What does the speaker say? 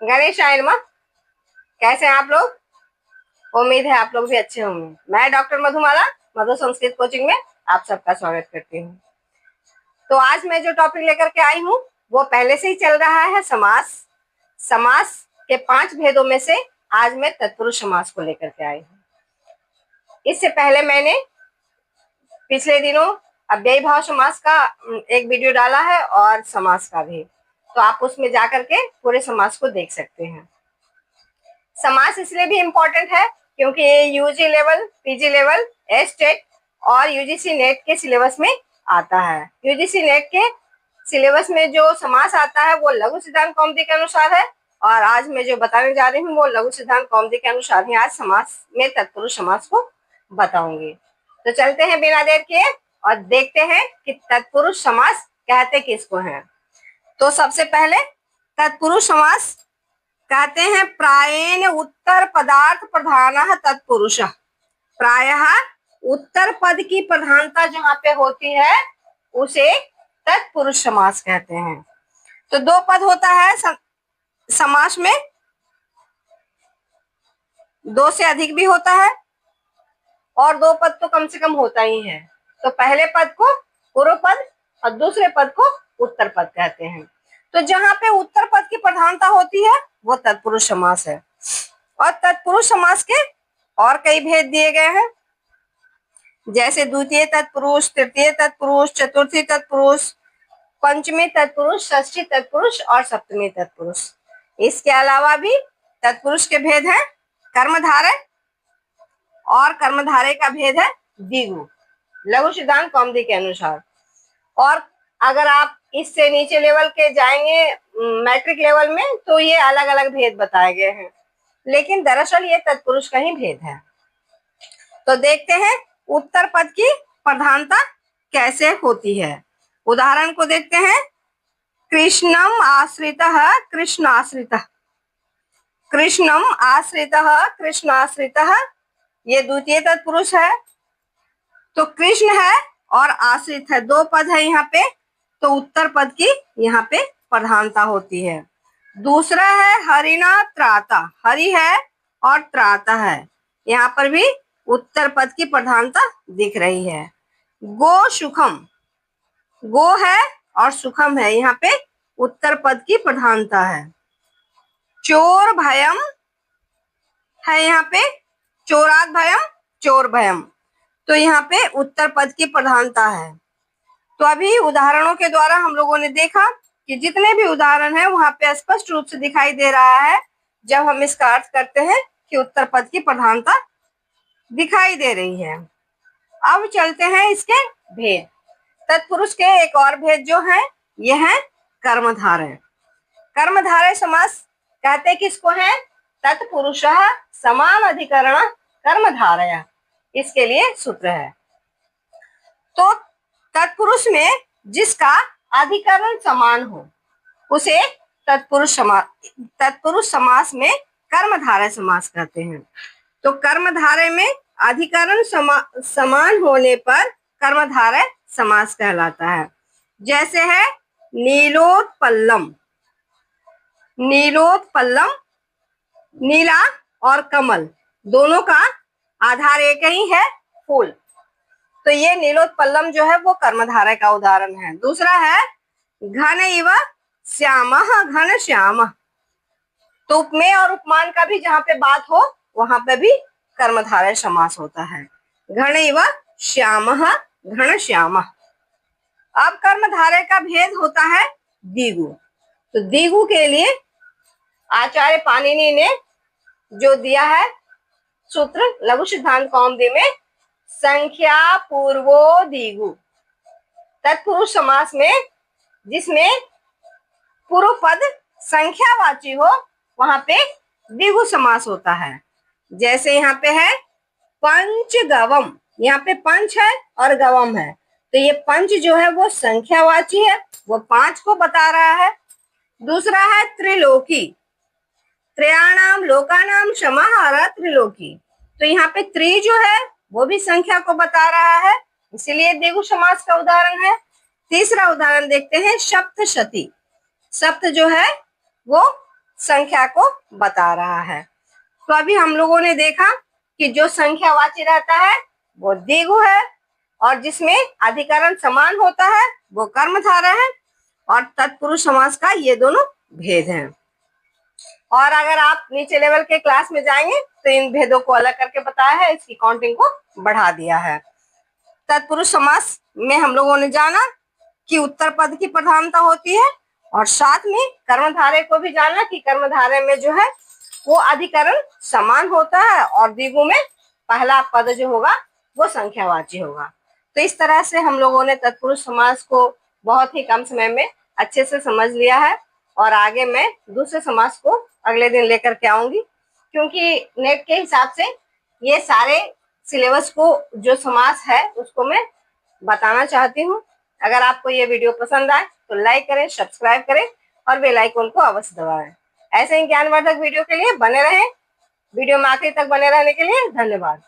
गणेशाय नमः। कैसे हैं आप लोग? उम्मीद है आप लोग भी अच्छे होंगे। मैं डॉक्टर मधुमाला मधु संस्कृत कोचिंग में आप सबका स्वागत करती हूँ। तो आज मैं जो टॉपिक लेकर के आई हूँ वो पहले से ही चल रहा है, समास। समास के 5 भेदों में से आज मैं तत्पुरुष समास को लेकर के आई हूँ। इससे पहले मैंने पिछले दिनों अव्ययी भाव समास का एक वीडियो डाला है और समास का भी, तो आप उसमें जाकर के पूरे समास को देख सकते हैं। समास इसलिए भी इम्पोर्टेंट है क्योंकि ये UG level, PG level, state और यूजीसी नेट के सिलेबस में आता है। यूजीसी नेट के सिलेबस में जो समास आता है वो लघु सिद्धांत कौमुदी के अनुसार है, और आज मैं जो बताने जा रही हूँ वो लघु सिद्धांत कौमुदी के अनुसार ही आज समास में तत्पुरुष समास को बताऊंगी। तो चलते हैं बिना देर किए और देखते हैं कि तत्पुरुष समास कहते किसको हैं। तो सबसे पहले तत्पुरुष समास कहते हैं प्रायेण उत्तर पदार्थ प्रधान तत्पुरुष। प्रायः उत्तर पद की प्रधानता जहाँ पे होती है उसे तत्पुरुष समास कहते हैं। तो 2 पद होता है समास में, 2 से अधिक भी होता है और 2 पद तो कम से कम होता ही है। तो पहले पद को पूर्व पद और दूसरे पद को उत्तर पद कहते हैं। तो जहाँ पे उत्तर पद की प्रधानता होती है वो तत्पुरुष समास है। और तत्पुरुष समास के और कई भेद दिए गए हैं, जैसे द्वितीय तत्पुरुष, तृतीय तत्पुरुष, चतुर्थी तत्पुरुष, पंचमी तत्पुरुष, षष्ठी तत्पुरुष और सप्तमी तत्पुरुष। इसके अलावा भी तत्पुरुष के भेद हैं कर्मधारय, और कर्मधारय का भेद है द्विगु, लघु सिद्धांत कौमुदी के अनुसार। और अगर आप इससे नीचे लेवल के जाएंगे मैट्रिक लेवल में तो ये अलग अलग भेद बताए गए हैं, लेकिन दरअसल ये तत्पुरुष का ही भेद है। तो देखते हैं उत्तर पद की प्रधानता कैसे होती है। उदाहरण को देखते हैं। कृष्णम आश्रितः कृष्णाश्रितः, कृष्णम आश्रितः कृष्णाश्रितः, ये द्वितीय तत्पुरुष है। तो कृष्ण है और आश्रित है, 2 पद है यहाँ पे, तो उत्तर पद की यहाँ पे प्रधानता होती है। दूसरा है हरिना त्राता, हरि है और त्राता है, यहाँ पर भी उत्तर पद की प्रधानता दिख रही है। गो सुखम, गो है और सुखम है, यहाँ पे उत्तर पद की प्रधानता है। चोर भयम है, यहाँ पे चोरात भयम, चोर भयम, तो यहाँ पे उत्तर पद की प्रधानता है। तो अभी उदाहरणों के द्वारा हम लोगों ने देखा कि जितने भी उदाहरण हैं वहां पे स्पष्ट रूप से दिखाई दे रहा है जब हम इसका अर्थ करते हैं कि उत्तर पद की प्रधानता दिखाई दे रही है। अब चलते हैं इसके भेद। तत्पुरुष के एक और भेद जो है ये है कर्मधारय। कर्मधारय समास कहते किसको है? तत्पुरुषः समान अधिकरण कर्मधारय, इसके लिए सूत्र है। तो तत्पुरुष में जिसका अधिकरण समान हो उसे तत्पुरुष समास में कर्मधारय समास कहते हैं। तो कर्मधारय में अधिकरण समान होने पर कर्मधारय समास कहलाता है। जैसे है नीलोत्पल्लम, नीलोत्पल्लम, नीला और कमल दोनों का आधार एक ही है, फूल, तो ये नीलोत्पल्लम जो है वो कर्मधारय का उदाहरण है। दूसरा है घन इव श्यामः, घन श्याम, तो उपमेय और उपमान का भी जहाँ पे बात हो वहां पे भी कर्मधारय समास होता है। घन इव श्यामः, घन श्यामः। अब कर्मधारय का भेद होता है द्विगु। तो द्विगु के लिए आचार्य पाणिनि ने जो दिया है सूत्र लघु सिद्धांत कौमुदी में, संख्या पूर्वो द्विगु। तत्पुरुष समास में जिसमें पूर्व पद संख्यावाची हो वहां पे द्विगु समास होता है। जैसे यहाँ पे है पंच गवम, यहाँ पे पंच है और गवम है, तो ये पंच जो है वो संख्यावाची है, वो 5 को बता रहा है। दूसरा है त्रिलोकी, त्रयाणाम लोकानाम समाहार त्रिलोकी, तो यहाँ पे त्रि जो है वो भी संख्या को बता रहा है, इसीलिए द्विगु समास का उदाहरण है। तीसरा उदाहरण देखते हैं सप्तशती। सप्त जो है वो संख्या को बता रहा है। तो अभी हम लोगों ने देखा कि जो संख्यावाची रहता है वो द्विगु है, और जिसमें अधिकरण समान होता है वो कर्मधारय है, और तत्पुरुष समास का ये दोनों भेद हैं। और अगर आप नीचे लेवल के क्लास में जाएंगे तो इन भेदों को अलग करके बताया है, इसकी काउंटिंग को बढ़ा दिया है। तत्पुरुष समास में हम लोगों ने जाना कि उत्तर पद की प्रधानता होती है, और साथ में कर्मधारय को भी जाना कि कर्मधारय में जो है वो अधिकरण समान होता है, और द्विगु में पहला पद जो होगा वो संख्यावाची होगा। तो इस तरह से हम लोगों ने तत्पुरुष समास को बहुत ही कम समय में अच्छे से समझ लिया है, और आगे मैं दूसरे समास को अगले दिन लेकर के आऊंगी, क्योंकि नेट के हिसाब से ये सारे सिलेबस को जो समास है उसको मैं बताना चाहती हूँ। अगर आपको ये वीडियो पसंद आए तो लाइक करें, सब्सक्राइब करें और बेल आइकन को अवश्य दबाएं। ऐसे ही ज्ञानवर्धक वीडियो के लिए बने रहें। वीडियो में आखिर तक बने रहने के लिए धन्यवाद।